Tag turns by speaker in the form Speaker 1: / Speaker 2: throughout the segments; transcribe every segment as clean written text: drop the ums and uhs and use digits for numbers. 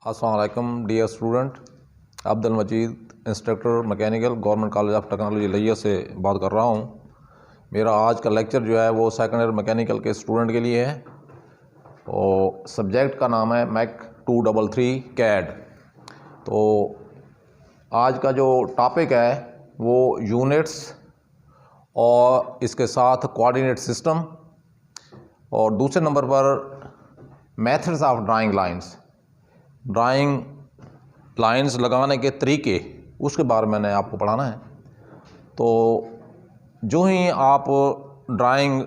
Speaker 1: अस्सलाम वालेकुम dear student. Abdul Majeed instructor mechanical government college of technology Layyah से बात कर रहा हूँ। मेरा आज का लेक्चर जो है वो सेकेंड ईयर मैकेनिकल के स्टूडेंट के लिए है और सब्जेक्ट का नाम है मैक 233 कैड। तो आज का जो टॉपिक है वो यूनिट्स और इसके साथ कोऑर्डिनेट सिस्टम और दूसरे नंबर पर मेथड्स ऑफ ड्राइंग लाइंस लगाने के तरीके, उसके बारे में मैंने आपको पढ़ाना है। तो जो ही आप ड्राइंग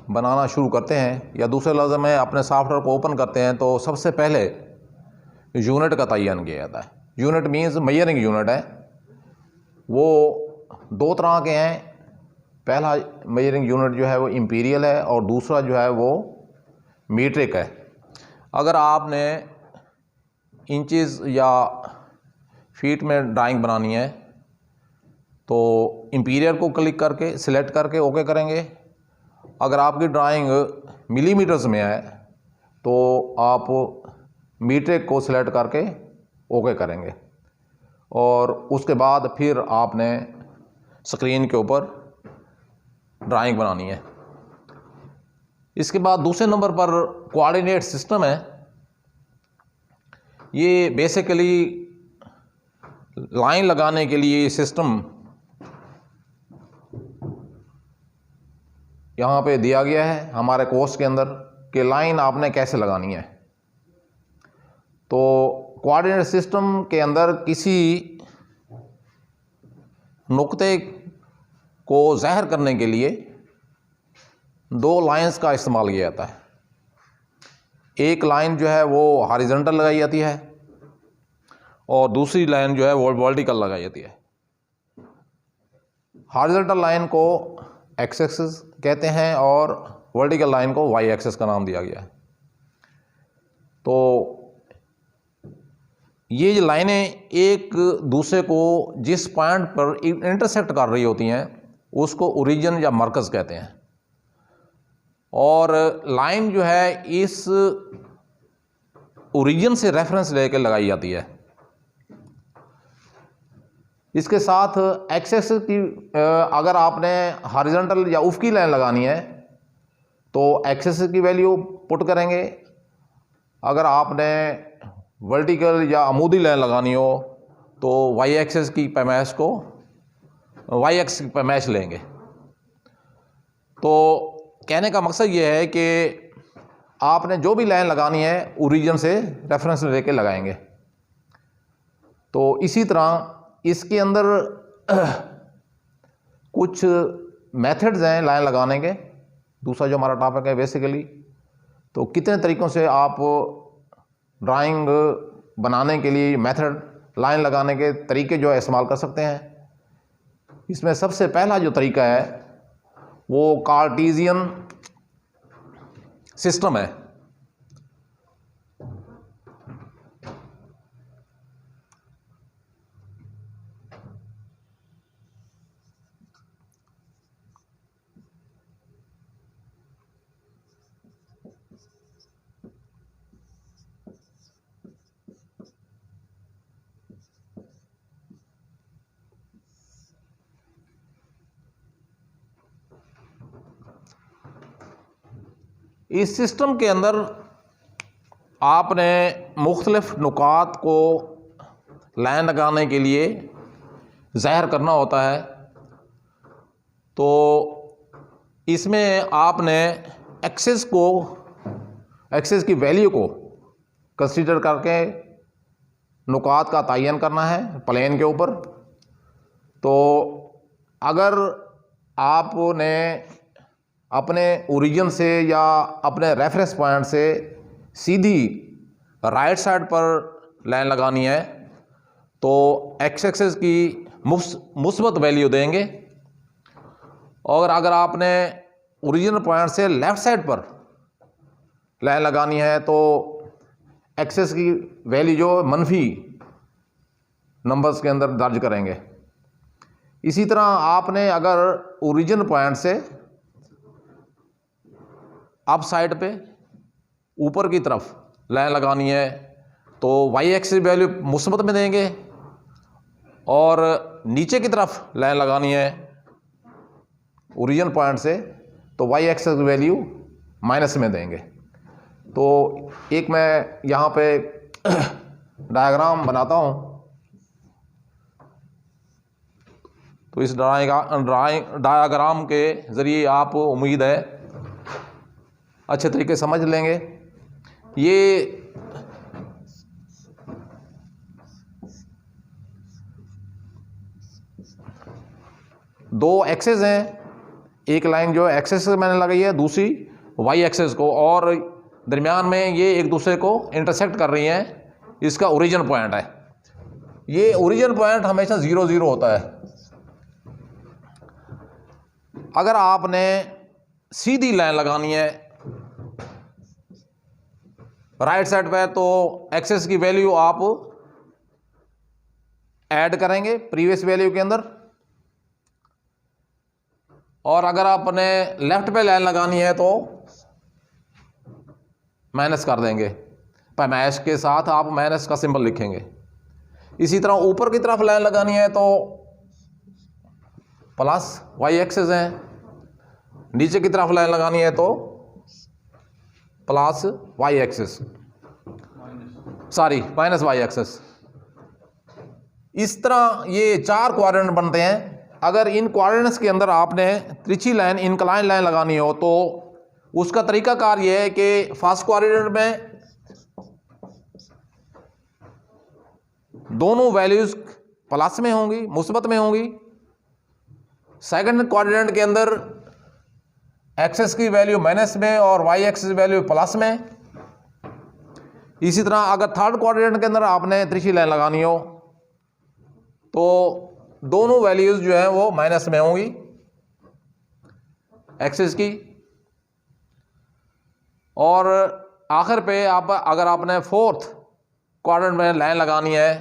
Speaker 1: बनाना शुरू करते हैं या दूसरे लफ्ज़ में अपने सॉफ्टवेयर को ओपन करते हैं तो सबसे पहले यूनिट का तयन किया जाता है। यूनिट मीन्स मेजरिंग यूनिट है। वो दो तरह के हैं। पहला मेजरिंग यूनिट जो है वो इंपीरियल है और दूसरा जो है वो मीट्रिक है। अगर आपने इंचेस या फीट में ड्राइंग बनानी है तो इंपीरियल को क्लिक करके सिलेक्ट करके ओके करेंगे। अगर आपकी ड्राइंग मिलीमीटर्स में है तो आप मीट्रिक को सिलेक्ट करके ओके करेंगे और उसके बाद फिर आपने स्क्रीन के ऊपर ड्राइंग बनानी है। इसके बाद दूसरे नंबर पर कोऑर्डिनेट सिस्टम है। ये बेसिकली लाइन लगाने के लिए सिस्टम यहाँ पे दिया गया है हमारे कोर्स के अंदर कि लाइन आपने कैसे लगानी है। तो कोऑर्डिनेट सिस्टम के अंदर किसी नुक्ते को ज़ाहिर करने के लिए दो लाइंस का इस्तेमाल किया जाता है। एक लाइन जो है वो हॉरिजॉन्टल लगाई जाती है और दूसरी लाइन जो है वो वर्टिकल लगाई जाती है। हॉरिजॉन्टल लाइन को एक्स एक्सिस कहते हैं और वर्टिकल लाइन को वाई एक्सिस का नाम दिया गया है। तो ये जो लाइनें एक दूसरे को जिस पॉइंट पर इंटरसेक्ट कर रही होती हैं उसको ओरिजिन या मरकज़ कहते हैं। और लाइन जो है इस ओरिजिन से रेफरेंस लेकर लगाई जाती है। इसके साथ एक्स एक्सिस की अगर आपने हॉरिजॉन्टल या उफ़क़ी लाइन लगानी है तो एक्स एक्सिस की वैल्यू पुट करेंगे। अगर आपने वर्टिकल या अमूदी लाइन लगानी हो तो वाई एक्सिस की पैमाइश को वाई एक्सिस की पैमाइश लेंगे। तो कहने का मकसद ये है कि आपने जो भी लाइन लगानी है ओरिजिन से रेफरेंस लेके लगाएंगे। तो इसी तरह इसके अंदर कुछ मेथड्स हैं लाइन लगाने के। दूसरा जो हमारा टॉपिक है बेसिकली तो कितने तरीक़ों से आप ड्राइंग बनाने के लिए मेथड लाइन लगाने के तरीके जो है इस्तेमाल कर सकते हैं। इसमें सबसे पहला जो तरीका है वो कार्टेशियन सिस्टम है। इस सिस्टम के अंदर आपने मुख्तलिफ नुकात को लाइन लगाने के लिए ज़ाहिर करना होता है। तो इसमें आपने एक्सिस की वैल्यू को कंसीडर करके नुकात का तयन करना है प्लेन के ऊपर। तो अगर आपने अपने ओरिजिन से या अपने रेफरेंस पॉइंट से सीधी राइट साइड पर लाइन लगानी है तो एक्स एक्सिस की मुस्बत वैल्यू देंगे। और अगर आपने ओरिजिन पॉइंट से लेफ़्ट साइड पर लाइन लगानी है तो एक्सिस की वैल्यू जो मनफी नंबर्स के अंदर दर्ज करेंगे। इसी तरह आपने अगर ओरिजिन पॉइंट से अप साइड पे ऊपर की तरफ लाइन लगानी है तो वाई एक्सिस वैल्यू मुस्बत में देंगे, और नीचे की तरफ लाइन लगानी है ओरिजिन पॉइंट से तो वाई एक्सिस वैल्यू माइनस में देंगे। तो एक मैं यहाँ पे डायग्राम बनाता हूँ। तो इस डायग्राम के ज़रिए आप उम्मीद है अच्छे तरीके से समझ लेंगे। ये दो एक्सेस हैं, एक लाइन जो एक्सेस से मैंने लगाई है, दूसरी वाई एक्सेस को, और दरमियान में ये एक दूसरे को इंटरसेक्ट कर रही हैं। इसका ओरिजिन पॉइंट है। ये ओरिजिन पॉइंट हमेशा 0 0 होता है। अगर आपने सीधी लाइन लगानी है राइट साइड पे तो एक्सेस की वैल्यू आप ऐड करेंगे प्रीवियस वैल्यू के अंदर, और अगर आपने लेफ्ट पे लाइन लगानी है तो माइनस कर देंगे। पैमाइश के साथ आप माइनस का सिंबल लिखेंगे। इसी तरह ऊपर की तरफ लाइन लगानी है तो प्लस वाई एक्सेस है, नीचे की तरफ लाइन लगानी है तो plus y axis, sorry minus y axis. इस तरह ये 4 क्वाड्रेंट बनते हैं। अगर इन क्वाड्रेंट्स के अंदर आपने तिरछी लाइन, इंक्लाइन लाइन लगानी हो तो उसका तरीकाकार ये है कि फर्स्ट क्वाड्रेंट में दोनों वैल्यूज प्लस में होंगी, मुस्बत में होंगी। सेकंड क्वाड्रेंट के अंदर एक्सेस की वैल्यू माइनस में और वाई एक्सेस वैल्यू प्लस में। इसी तरह अगर थर्ड क्वाड्रेंट के अंदर आपने तिरछी लाइन लगानी हो तो दोनों वैल्यूज जो है वो माइनस में होंगी एक्सेस की। और आखिर पे आप अगर आपने फोर्थ क्वाड्रेंट में लाइन लगानी है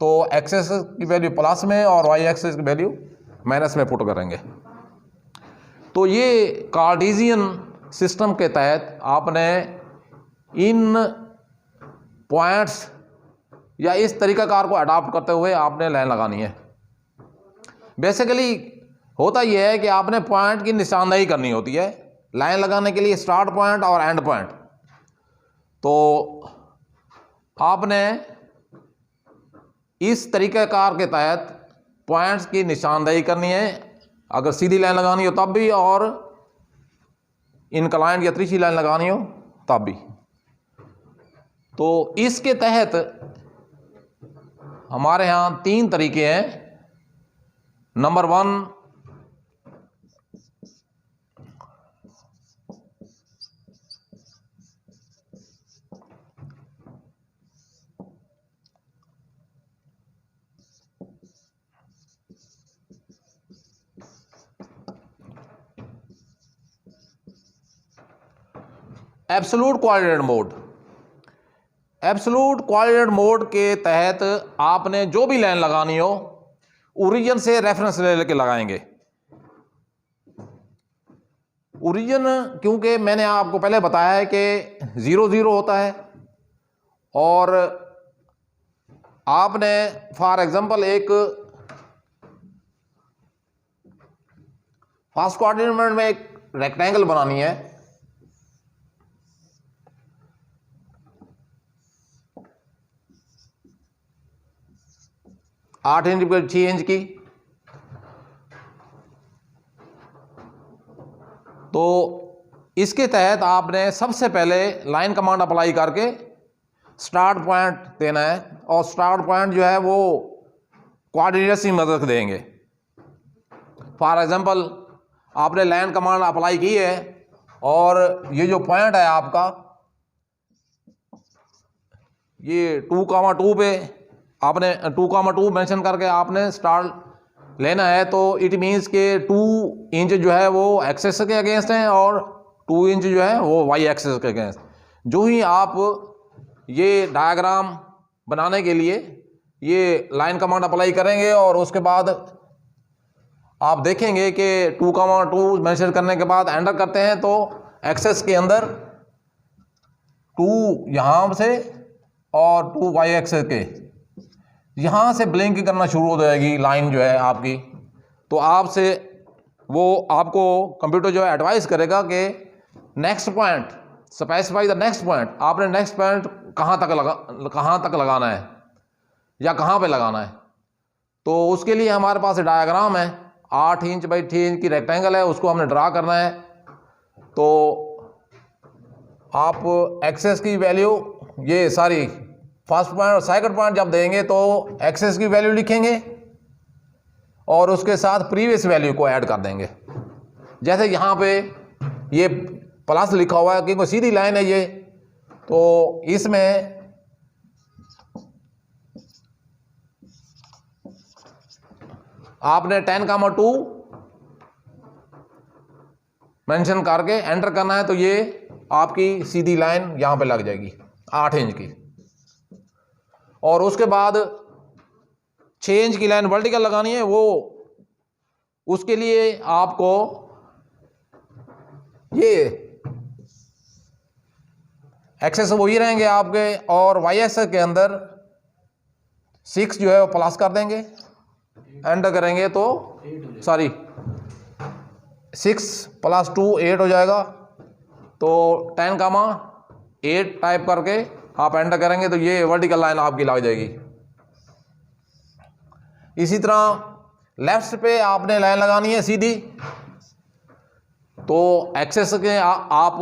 Speaker 1: तो एक्सेस की वैल्यू प्लस में और वाई एक्सेस की वैल्यू माइनस में पुट करेंगे। तो ये कार्टेशियन सिस्टम के तहत आपने इन पॉइंट्स या इस तरीकाकार को अडॉप्ट करते हुए आपने लाइन लगानी है। बेसिकली होता यह है कि आपने पॉइंट की निशानदेही करनी होती है लाइन लगाने के लिए, स्टार्ट पॉइंट और एंड पॉइंट। तो आपने इस तरीकाकार के तहत पॉइंट्स की निशानदेही करनी है, अगर सीधी लाइन लगानी हो तब भी, और इनक्लाइन या तिरछी लाइन लगानी हो तब भी। तो इसके तहत हमारे यहाँ 3 तरीके हैं। Number 1, absolute coordinate mode. Absolute coordinate mode के तहत आपने जो भी लाइन लगानी हो ओरिजिन से रेफरेंस ले लेके लगाएंगे। ओरिजिन क्योंकि मैंने आपको पहले बताया है कि 0 0 होता है, और आपने फॉर एग्जांपल एक फर्स्ट कोऑर्डिनेट में एक रेक्टेंगल बनानी है, आठ इंच पर 6 इंच की। तो इसके तहत आपने सबसे पहले लाइन कमांड अप्लाई करके स्टार्ट पॉइंट देना है, और स्टार्ट पॉइंट जो है वो कोऑर्डिनेट्स की मदद देंगे। फॉर एग्जांपल आपने लाइन कमांड अप्लाई की है और ये जो पॉइंट है आपका ये 2,2 पे आपने 2,2 मेंशन करके आपने स्टार्ट लेना है, तो इट मीन्स के 2 इंच जो है वो एक्सेस के अगेंस्ट है और 2 इंच जो है वो वाई एक्सेस के अगेंस्ट। जो ही आप ये डायग्राम बनाने के लिए ये लाइन कमांड अप्लाई करेंगे और उसके बाद आप देखेंगे कि 2,2 मेंशन करने के बाद एंटर करते हैं तो एक्सेस के अंदर 2 यहाँ से और 2 वाई एक्सेस के यहाँ से ब्लिंक करना शुरू हो जाएगी लाइन जो है आपकी। तो आपसे वो आपको कंप्यूटर जो है एडवाइस करेगा कि next point specify the next point, आपने नेक्स्ट पॉइंट कहाँ तक लगाना है या कहाँ पे लगाना है। तो उसके लिए हमारे पास डायग्राम है, 8 इंच बाई 6 इंच की रेक्टेंगल है, उसको हमने ड्रा करना है। तो आप एक्सेस की वैल्यू ये सारी फर्स्ट पॉइंट और सेकंड पॉइंट जब देंगे तो एक्सेस की वैल्यू लिखेंगे और उसके साथ प्रीवियस वैल्यू को ऐड कर देंगे। जैसे यहाँ पे ये प्लस लिखा हुआ है क्योंकि सीधी लाइन है ये, तो इसमें आपने 10,2 मेंशन करके एंटर करना है। तो ये आपकी सीधी लाइन यहां पे लग जाएगी 8 इंच की। और उसके बाद 6 इंच की लाइन वर्टिकल लगानी है, वो उसके लिए आपको ये एक्सेस वही रहेंगे आपके, और वाई एक्सेस के अंदर 6 जो है वो प्लस कर देंगे, एंटर करेंगे तो सॉरी 6 + 2 8 हो जाएगा। तो 10,8 टाइप करके आप एंटर करेंगे तो ये वर्टिकल लाइन आपकी लग जाएगी। इसी तरह लेफ्ट पे आपने लाइन लगानी है सीधी, तो एक्सेस के आप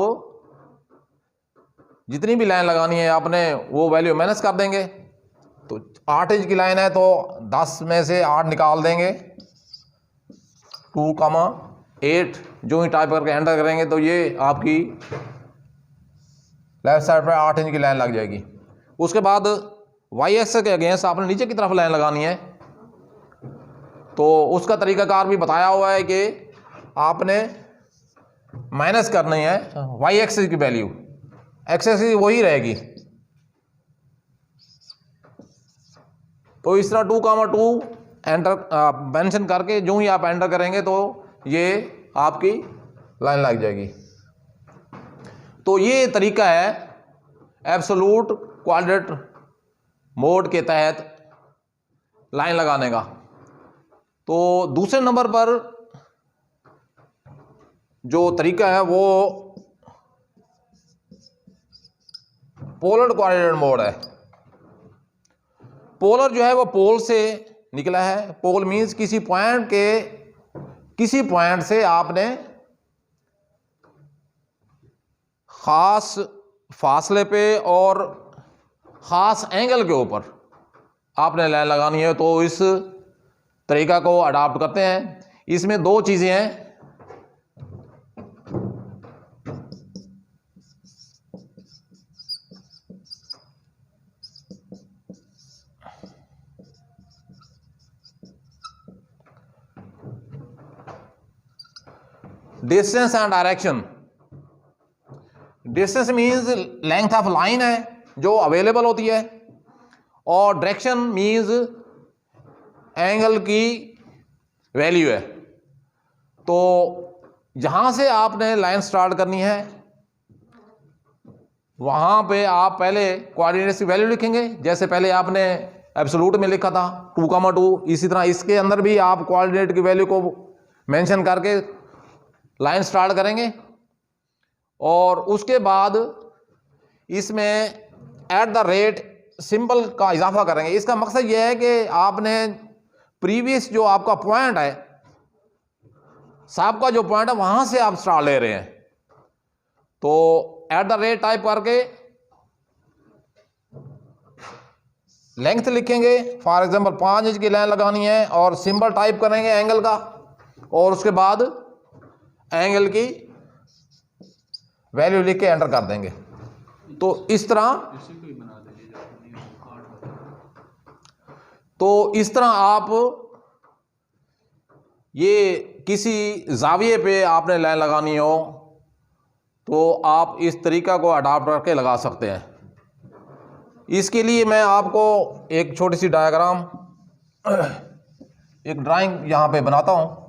Speaker 1: जितनी भी लाइन लगानी है आपने वो वैल्यू माइनस कर देंगे। तो 8 इंच की लाइन है तो 10 में से 8 निकाल देंगे, 2,8 जो ही टाइप करके एंटर करेंगे तो ये आपकी लेफ्ट साइड पर 8 इंच की लाइन लग जाएगी। उसके बाद वाई एक्सेस के अगेंस्ट आपने नीचे की तरफ लाइन लगानी है, तो उसका तरीकाकार भी बताया हुआ है कि आपने माइनस करनी है वाई एक्सेस की वैल्यू, एक्सेस की वही रहेगी। तो इस तरह 2,2 एंटर मेंशन करके जो ही आप एंटर करेंगे तो ये आपकी लाइन लग जाएगी। तो ये तरीका है एब्सोल्यूट क्वाड्रेट मोड के तहत लाइन लगाने का। तो दूसरे नंबर पर जो तरीका है वो पोलर क्वाड्रेट मोड है। पोलर जो है वो पोल से निकला है। पोल मीन्स किसी पॉइंट से आपने खास फासले पे और खास एंगल के ऊपर आपने लाइन लगानी है, तो इस तरीका को अडॉप्ट करते हैं। इसमें 2 चीजें हैं, distance and direction. Distance means length of line है जो अवेलेबल होती है, और डायरेक्शन मीन्स एंगल की वैल्यू है। तो जहां से आपने लाइन स्टार्ट करनी है वहां पे आप पहले कोऑर्डिनेट्स की वैल्यू लिखेंगे, जैसे पहले आपने एब्सोल्यूट में लिखा था 2,2। इसी तरह इसके अंदर भी आप कोऑर्डिनेट की वैल्यू को मेंशन करके लाइन स्टार्ट करेंगे, और उसके बाद इसमें एट द रेट सिंबल का इजाफा करेंगे। इसका मकसद यह है कि आपने प्रीवियस जो आपका पॉइंट है, साहब का जो पॉइंट है वहां से आप स्टार्ट ले रहे हैं, तो एट द रेट टाइप करके लेंथ लिखेंगे। फॉर एग्जांपल 5 इंच की लाइन लगानी है और सिंबल टाइप करेंगे एंगल का, और उसके बाद एंगल की वैल्यू लिख के एंटर कर देंगे। तो इस तरह आप ये किसी जाविये पे आपने लाइन लगानी हो तो आप इस तरीका को अडॉप्ट करके लगा सकते हैं। इसके लिए मैं आपको एक छोटी सी डायग्राम, एक ड्राइंग यहाँ पे बनाता हूँ।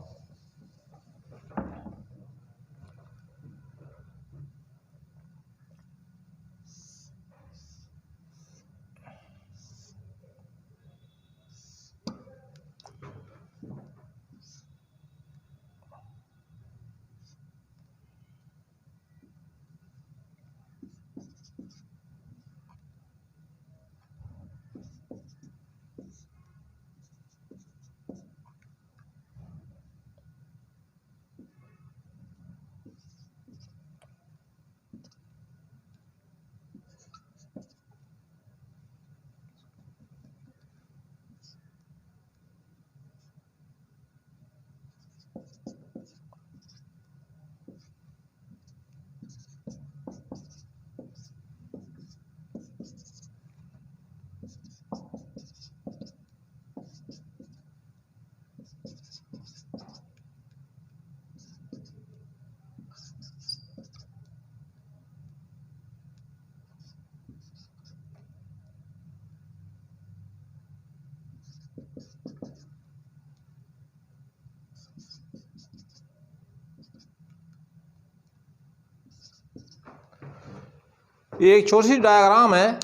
Speaker 1: ये एक छोटी सी डायग्राम है,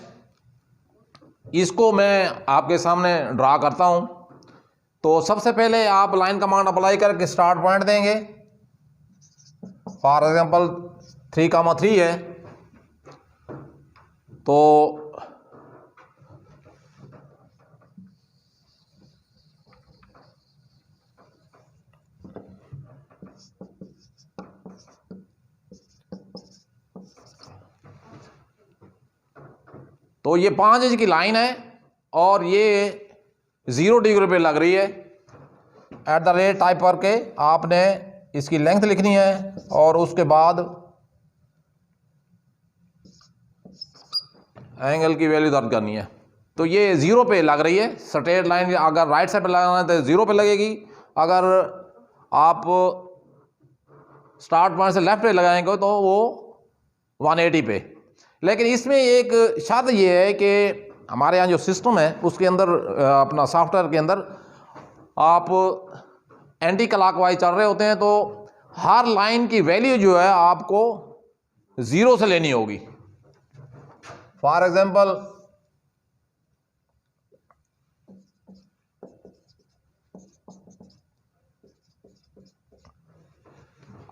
Speaker 1: इसको मैं आपके सामने ड्रा करता हूं। तो सबसे पहले आप लाइन कमांड अप्लाई करके स्टार्ट पॉइंट देंगे। फॉर एग्जांपल 3,3 है, तो ये 5 इंच की लाइन है और ये 0 डिग्री पे लग रही है। एट द रेट टाइप करके आपने इसकी लेंथ लिखनी है और उसके बाद एंगल की वैल्यू दर्ज करनी है। तो ये 0 पे लग रही है। स्ट्रेट लाइन अगर राइट साइड पे लगाना है तो 0 पे लगेगी, अगर आप स्टार्ट पॉइंट से लेफ्ट पे लगाएंगे तो वो 180 पे। लेकिन इसमें एक शर्त ये है कि हमारे यहाँ जो सिस्टम है उसके अंदर अपना सॉफ्टवेयर के अंदर आप एंटी क्लॉकवाइज चल रहे होते हैं, तो हर लाइन की वैल्यू जो है आपको 0 से लेनी होगी। फॉर एग्जांपल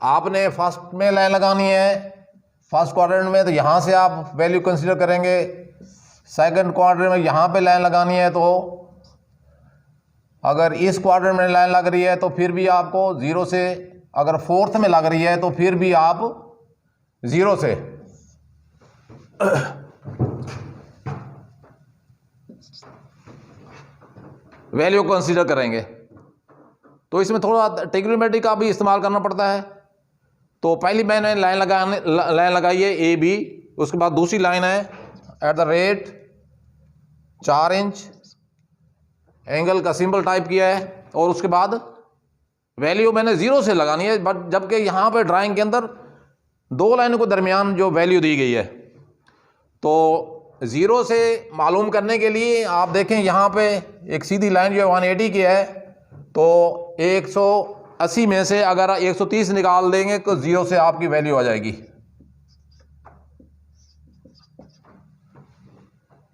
Speaker 1: आपने फर्स्ट में लाइन लगानी है फर्स्ट क्वाड्रेंट में, तो यहां से आप वैल्यू कंसीडर करेंगे। सेकंड क्वाड्रेंट में यहां पे लाइन लगानी है, तो अगर इस क्वाड्रेंट में लाइन लग रही है तो फिर भी आपको 0 से, अगर फोर्थ में लग रही है तो फिर भी आप 0 से वैल्यू कंसीडर करेंगे। तो इसमें थोड़ा ट्रिग्नोमेट्री का भी इस्तेमाल करना पड़ता है। तो पहली मैंने लाइन लगाई है ए बी, उसके बाद दूसरी लाइन है at the rate 4 inch, angle का सिंबल टाइप किया है और उसके बाद वैल्यू मैंने 0 से लगानी है। बट जबकि यहाँ पे ड्राइंग के अंदर दो लाइनों के दरमियान जो वैल्यू दी गई है, तो 0 से मालूम करने के लिए आप देखें यहाँ पे एक सीधी लाइन जो है 180 की है, तो 180 में से अगर 130 निकाल देंगे तो 0 से आपकी वैल्यू आ जाएगी।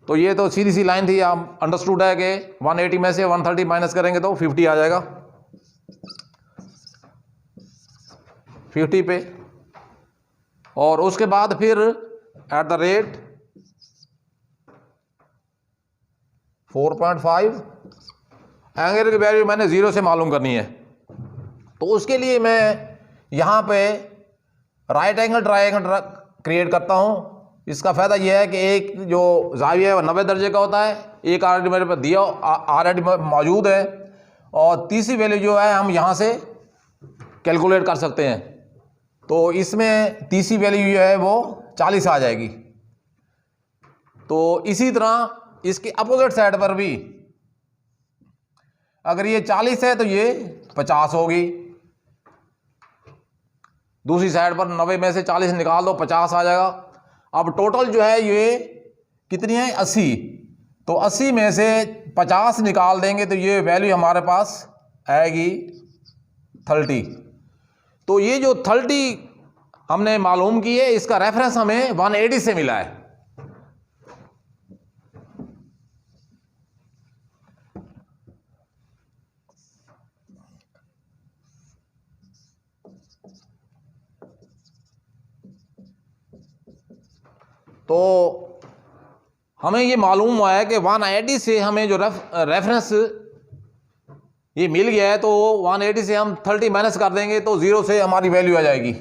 Speaker 1: तो ये तो सीधी सी लाइन थी, आप अंडरस्टूड है कि 180 में से 130 माइनस करेंगे तो 50 आ जाएगा। 50 पे, और उसके बाद फिर एट द रेट 4.5 एंगल की वैल्यू मैंने 0 से मालूम करनी है। तो उसके लिए मैं यहाँ पे राइट एंगल ट्रायंगल क्रिएट करता हूँ। इसका फ़ायदा यह है कि एक जो ज़ाविया है वो 90 दर्जे का होता है, एक ऑलरेडी मेरे पास दिया ऑलरेडी मौजूद है, और तीसरी वैल्यू जो है हम यहाँ से कैलकुलेट कर सकते हैं। तो इसमें तीसरी वैल्यू जो है वो 40 आ जाएगी। तो इसी तरह इसके अपोजिट साइड पर भी अगर ये 40 है तो ये 50 होगी। दूसरी साइड पर 90 में से 40 निकाल दो, 50 आ जाएगा। अब टोटल जो है ये कितनी है, 80। तो 80 में से 50 निकाल देंगे तो ये वैल्यू हमारे पास आएगी 30। तो ये जो 30 हमने मालूम की है, इसका रेफरेंस हमें 180 से मिला है। तो हमें ये मालूम हुआ है कि 180 से हमें जो रेफरेंस ये मिल गया है, तो 180 से हम 30 माइनस कर देंगे तो 0 से हमारी वैल्यू आ जाएगी।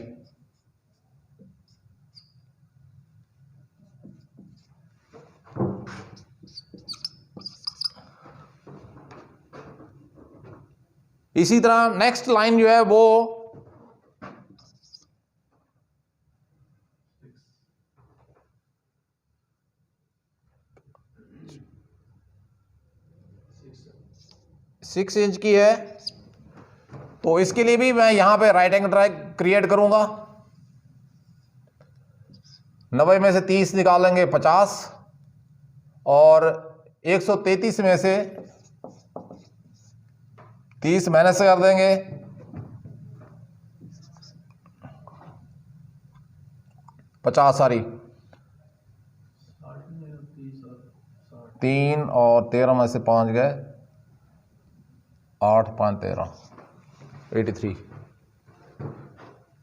Speaker 1: इसी तरह नेक्स्ट लाइन जो है वो 6 इंच की है। तो इसके लिए भी मैं यहां पे राइट एंगल ट्रायंगल क्रिएट करूंगा। 90 में से 30 निकालेंगे 50, और 133 में से 30 माइनस कर देंगे, 50 सॉरी 3 और 13 में से 5 गए, 8 5 13,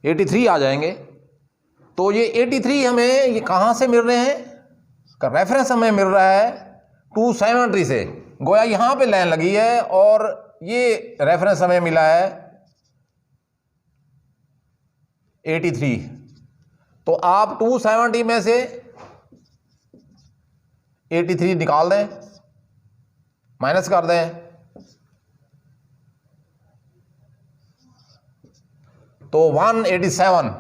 Speaker 1: 83 आ जाएंगे। तो ये 83 हमें ये कहाँ से मिल रहे हैं, का रेफरेंस हमें मिल रहा है 270 से। गोया यहाँ पे लाइन लगी है और ये रेफरेंस हमें मिला है 83। तो आप 270 में से 83 निकाल दें, माइनस कर दें, तो 187।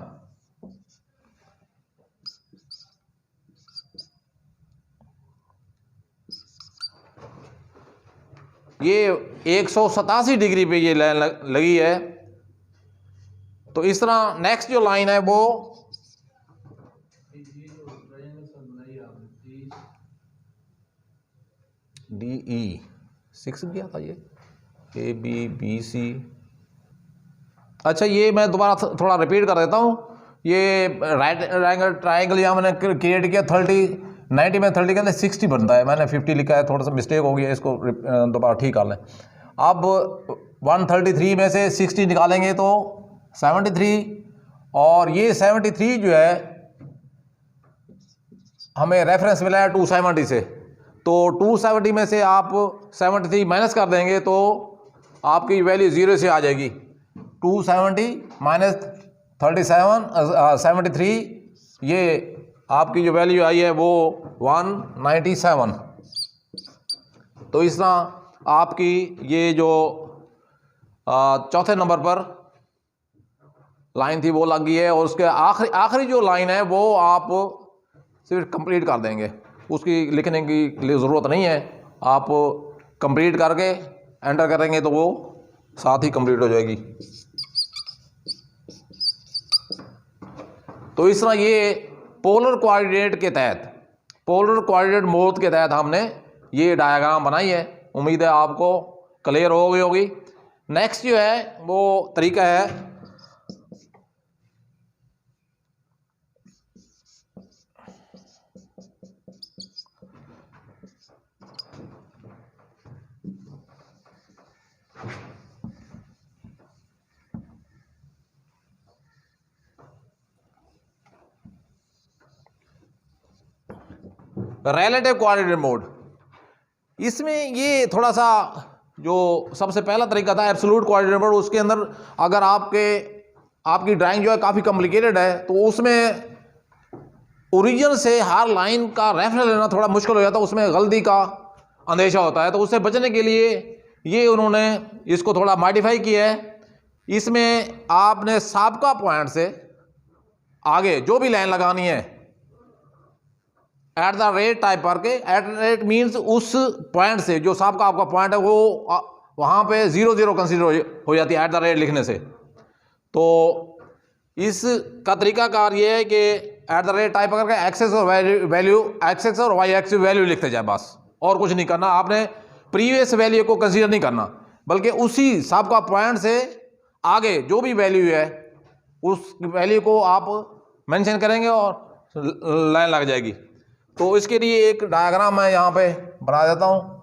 Speaker 1: ये 187 डिग्री पे ये लाइन लगी है। तो इस तरह नेक्स्ट जो लाइन है वो DE 6 दिया था ये, ABBC। अच्छा, ये मैं दोबारा थोड़ा रिपीट कर देता हूँ। ये राइट एंगल ट्राइंगल यहाँ मैंने क्रिएट किया 30 90 में 30 के अंदर 60 बनता है, मैंने 50 लिखा है, थोड़ा सा मिस्टेक हो गया, इसको दोबारा ठीक कर लें। अब 133 में से 60 निकालेंगे तो 73, और ये 73 जो है हमें रेफरेंस मिला है 270 से। तो 270 में से आप 73 माइनस कर देंगे तो आपकी वैल्यू 0 से आ जाएगी। 270 माइनस 73, ये आपकी जो वैल्यू आई है वो 197। तो इस तरह आपकी ये जो चौथे नंबर पर लाइन थी वो लग गई है, और उसके आखिरी जो लाइन है वो आप सिर्फ कंप्लीट कर देंगे, उसकी लिखने की ज़रूरत नहीं है। आप कंप्लीट करके एंटर करेंगे तो वो साथ ही कंप्लीट हो जाएगी। तो इस तरह ये पोलर कोऑर्डिनेट के तहत, पोलर कोऑर्डिनेट मोड के तहत हमने ये डायग्राम बनाई है। उम्मीद है आपको क्लियर हो गई होगी। नेक्स्ट जो है वो तरीका है रिलेटिव कोऑर्डिनेट मोड। इसमें ये थोड़ा सा जो सबसे पहला तरीका था एब्सोल्यूट कोऑर्डिनेट मोड, उसके अंदर अगर आपकी ड्राइंग जो है काफ़ी कॉम्प्लिकेटेड है तो उसमें ओरिजिन से हर लाइन का रेफरेंस लेना थोड़ा मुश्किल हो जाता है, उसमें गलती का अंदेशा होता है। तो उससे बचने के लिए ये उन्होंने इसको थोड़ा मॉडिफाई किया है। इसमें आपने साबका पॉइंट से आगे जो भी लाइन लगानी है एट द रेट टाइप करके, एट द रेट मीन्स उस पॉइंट से जो साबका आपका पॉइंट है वो वहाँ पे 0 कंसीडर हो जाती है एट द रेट लिखने से। तो इसका तरीकाकार ये है कि एट द रेट टाइप करके एक्सेस और वैल्यू, एक्सेस और वाई एक्स वैल्यू लिखते जाए, बस और कुछ नहीं करना। आपने प्रीवियस वैल्यू को कंसीडर नहीं करना, बल्कि उसी साबका पॉइंट से आगे जो भी वैल्यू है उस वैल्यू को आप मेंशन करेंगे और लाइन लग जाएगी। तो इसके लिए एक डायग्राम मैं यहाँ पे बना देता हूँ।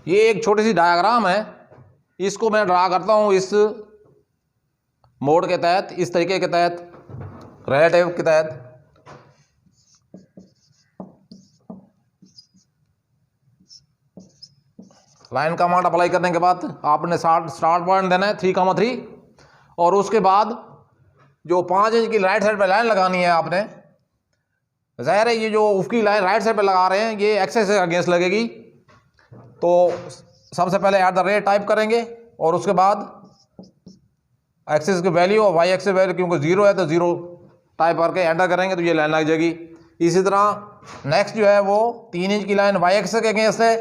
Speaker 1: ये एक छोटी सी डायग्राम है, इसको मैं ड्रा करता हूँ इस मोड के तहत, इस तरीके के तहत, रिलेटिव के तहत। लाइन कमांड अप्लाई करने के बाद आपने स्टार्ट पॉइंट देना है 3,3 और उसके बाद जो 5 इंच की राइट साइड पे लाइन लगानी है आपने। ज़ाहिर है ये जो उसकी लाइन राइट साइड पे लगा रहे हैं ये एक्सेस के अगेंस्ट लगेगी, तो सबसे पहले @ टाइप करेंगे और उसके बाद एक्सेस की वैल्यू और वाई एक्सेस वैल्यू, क्योंकि 0 है तो 0 टाइप करके एंटर करेंगे तो ये लाइन लग जाएगी। इसी तरह नेक्स्ट जो है वो 3 इंच की लाइन वाई एक्सेस के अगेंस्ट है,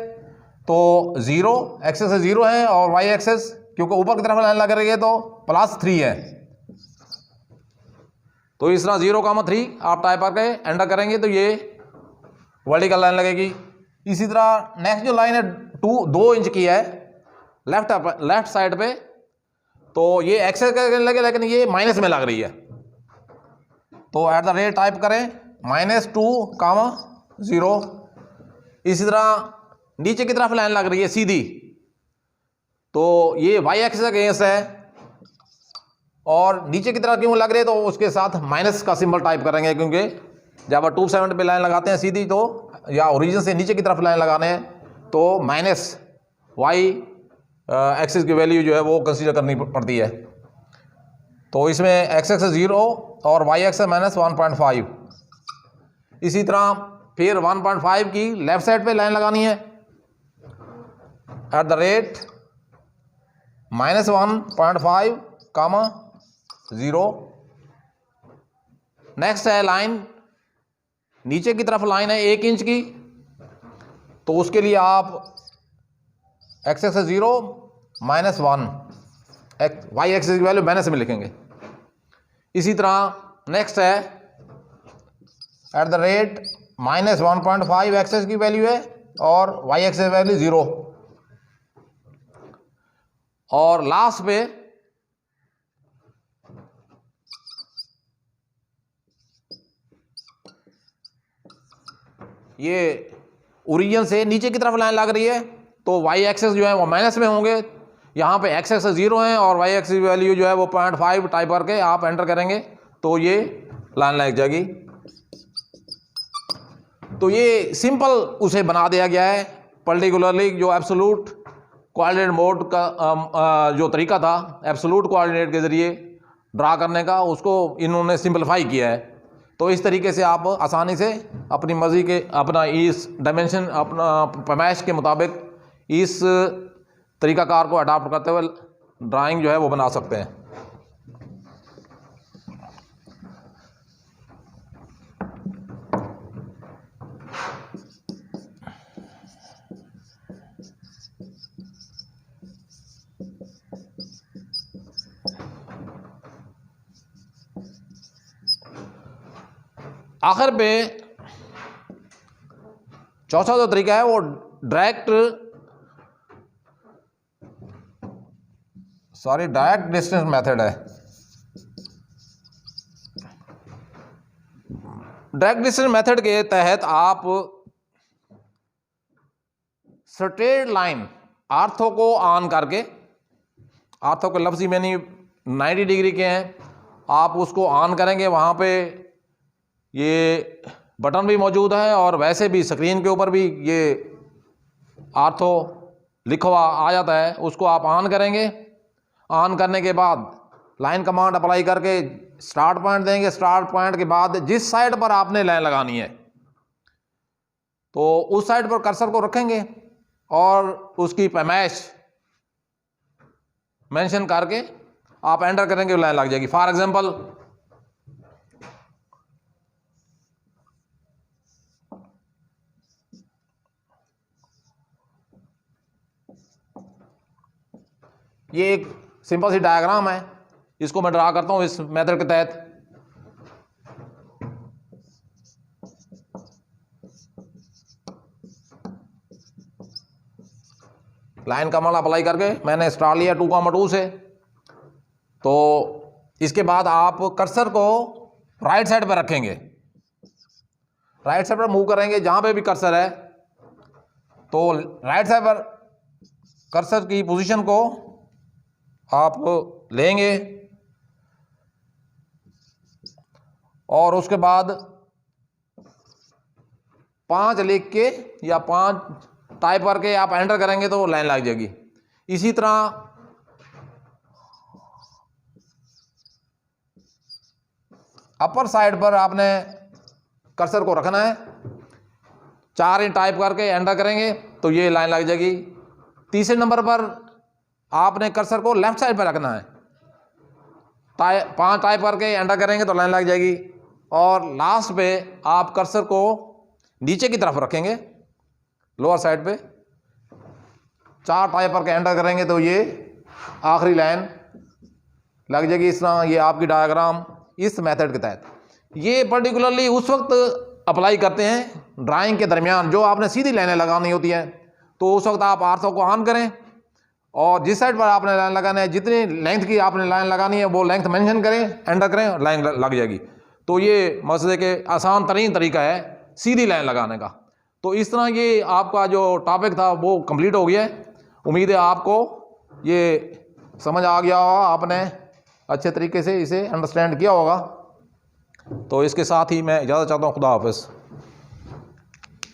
Speaker 1: तो 0 एक्सेस से 0 है और वाई एक्सेस क्योंकि ऊपर की तरफ लाइन लग रही है तो +3 है, तो इस तरह 0,3 आप टाइप करके एंटर करेंगे तो ये वर्टिकल लाइन लगेगी। इसी तरह नेक्स्ट जो लाइन है 2 इंच की है लेफ्ट साइड पे, तो ये एक्सेस करने लगे लेकिन ये माइनस में लग रही है, तो @ टाइप करें -2,0। इसी तरह नीचे की तरफ लाइन लग रही है सीधी, तो ये वाई एक्सेस अगेंस्ट है और नीचे की तरफ क्यों लग रही है तो उसके साथ माइनस का सिंबल टाइप करेंगे, क्योंकि जब आप 270 पे लाइन लगाते हैं सीधी तो या ओरिजिन से नीचे की तरफ लाइन लगाने हैं तो माइनस वाई एक्सिस की वैल्यू जो है वो कंसीडर करनी पड़ती है। तो इसमें एक्स 0 और वाई एक्सेस -1.5। इसी तरह फिर 1.5 की लेफ्ट साइड पे लाइन लगानी है @-1.5, 0। नेक्स्ट है लाइन नीचे की तरफ लाइन है 1 इंच की, तो उसके लिए आप एक्स 0 -1 वाई एक्सेस की वैल्यू माइनस में लिखेंगे। इसी तरह नेक्स्ट है @-1.5 एक्सेस की वैल्यू है और वाई एक्सेस वैल्यू 0, और लास्ट पे ये ओरिजिन से नीचे की तरफ लाइन लग रही है तो वाई एक्सेस जो है वो माइनस में होंगे, यहाँ पे एक्स 0 है और वाई एक्सेस वैल्यू जो है वो 0.5 टाइप करके आप एंटर करेंगे तो ये लाइन लग जाएगी। तो ये सिंपल उसे बना दिया गया है, पर्टिकुलरली जो एब्सोल्यूट कोऑर्डिनेट मोड का जो तरीका था एब्सोल्यूट कोऑर्डिनेट के ज़रिए ड्रा करने का, उसको इन्होंने सिंपलीफाई किया है। तो इस तरीके से आप आसानी से अपनी मर्जी के अपना इस डायमेंशन अपना पैमाइश के मुताबिक इस तरीकाकार को अडाप्ट करते हुए ड्राइंग जो है वो बना सकते हैं। आखिर पे चौथा जो तरीका है वो डायरेक्ट डिस्टेंस मेथड है। डायरेक्ट डिस्टेंस मेथड के तहत आप स्ट्रेट लाइन आर्थो को ऑन करके, आर्थो के लफ्ज़ी मैंने 90 डिग्री के हैं, आप उसको ऑन करेंगे, वहाँ पे ये बटन भी मौजूद है और वैसे भी स्क्रीन के ऊपर भी ये आर्थो लिखा हुआ आ जाता है, उसको आप ऑन करेंगे। ऑन करने के बाद लाइन कमांड अप्लाई करके स्टार्ट पॉइंट देंगे, स्टार्ट पॉइंट के बाद जिस साइड पर आपने लाइन लगानी है तो उस साइड पर कर्सर को रखेंगे और उसकी पैमाइश मेंशन करके आप एंटर करेंगे, लाइन लग जाएगी। फॉर एग्जांपल ये एक सिंपल सी डायग्राम है, इसको मैं ड्रा करता हूं इस मेथड के तहत। लाइन कमांड अप्लाई करके मैंने स्टार्ट लिया 2,2 से, तो इसके बाद आप कर्सर को राइट साइड पर रखेंगे, राइट साइड पर मूव करेंगे, जहां पे भी कर्सर है तो राइट साइड पर कर्सर की पोजीशन को आप लेंगे और उसके बाद 5 लिख के या 5 टाइप करके आप एंटर करेंगे तो लाइन लग जाएगी। इसी तरह अपर साइड पर आपने कर्सर को रखना है, 4 इंच टाइप करके एंटर करेंगे तो ये लाइन लग जाएगी। तीसरे नंबर पर आपने कर्सर को लेफ्ट साइड पर रखना है, 5 टाइप करके एंटर करेंगे तो लाइन लग जाएगी। और लास्ट पे आप कर्सर को नीचे की तरफ रखेंगे, लोअर साइड पे 4 टाइप करके एंटर करेंगे तो ये आखिरी लाइन लग जाएगी। इस तरह ये आपकी डायग्राम इस मेथड के तहत, ये पर्टिकुलरली उस वक्त अप्लाई करते हैं ड्राइंग के दरमियान, जो आपने सीधी लाइनें लगानी होती हैं तो उस वक्त आप आर्थो को ऑन करें और जिस साइड पर आपने लाइन लगाना है, जितनी लेंथ की आपने लाइन लगानी है वो लेंथ मेंशन करें, एंटर करें, लाइन लग जाएगी। तो ये मसले के आसान तरीन तरीका है सीधी लाइन लगाने का। तो इस तरह ये आपका जो टॉपिक था वो कंप्लीट हो गया है। उम्मीद है आपको ये समझ आ गया होगा, आपने अच्छे तरीके से इसे अंडरस्टैंड किया होगा। तो इसके साथ ही मैं इजाज़त चाहता हूँ। खुदा हाफ़िज़।